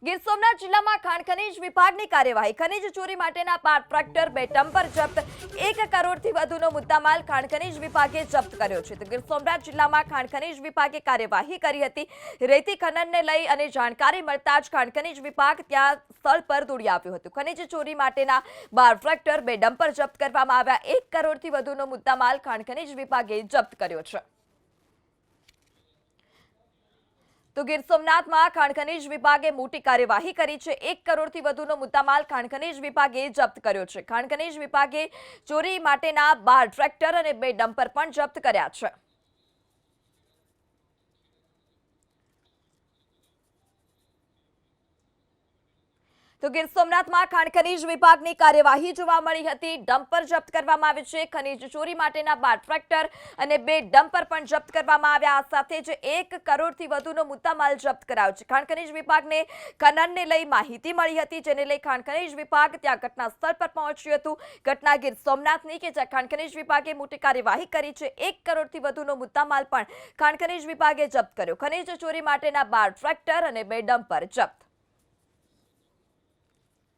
ગીર સોમનાથ જિલ્લામાં ખાણ ખનીજ વિભાગની કાર્યવાહી ખનીજ ચોરી માટેના 5 ટ્રેક્ટર 2 ડમ્પર જપ્ત 1 કરોડથી વધુનો મુદ્દામાલ ખાણ ખનીજ વિભાગે જપ્ત કર્યો છે. તો ગીર સોમનાથ જિલ્લામાં ખાણ ખનીજ વિભાગે કાર્યવાહી કરી હતી. રેતી ખનનને લઈ અને જાણકારી મળતા જ ખાણ ખનીજ વિભાગ ત્યાં સ્થળ પર દોડી આવ્યું હતું. ખનીજ ચોરી માટેના 12 ટ્રેક્ટર 2 ડમ્પર જપ્ત કરવામાં આવ્યા. 1 કરોડથી વધુનો મુદ્દામાલ ખાણ ખનીજ વિભાગે જપ્ત કર્યો છે. તો ગીર સોમનાથમાં ખાણ ખનીજ વિભાગે મોટી કાર્યવાહી કરી છે. 1 કરોડથી વધુનો મુદ્દામાલ ખાણ ખનીજ વિભાગે જપ્ત કર્યો છે. ખાણ ખનીજ વિભાગે ચોરી માટેના 12 ટ્રેક્ટર અને 2 ડમ્પર પણ જપ્ત કર્યા છે. તો ગીર સોમનાથમાં ખાણ ખનીજ વિભાગની કાર્યવાહી જોવા મળી હતી. ડમ્પર જપ્ત કરવામાં આવ્યું છે. ખનીજ ચોરી માટેના 12 ટ્રેક્ટર અને 2 ડમ્પર પણ જપ્ત કરવામાં આવ્યા. આ સાથે જ 1 કરોડથી વધુનો મુદ્દામાલ જપ્ત કરાયો છે. ખાણ ખનીજ વિભાગને ખનનને લઈ માહિતી મળી હતી, જેને લઈ ખાણ ખનીજ વિભાગ ત્યાં ઘટના સ્થળ પર પહોંચ્યું હતું. ઘટના ગીર સોમનાથની કે જ્યાં ખાણ ખનીજ વિભાગે મોટી કાર્યવાહી કરી છે. 1 કરોડથી વધુનો મુદ્દામાલ પણ ખાણ ખનીજ વિભાગે જપ્ત કર્યો. ખનીજ ચોરી માટેના 12 ટ્રેક્ટર અને 2 ડમ્પર જપ્ત.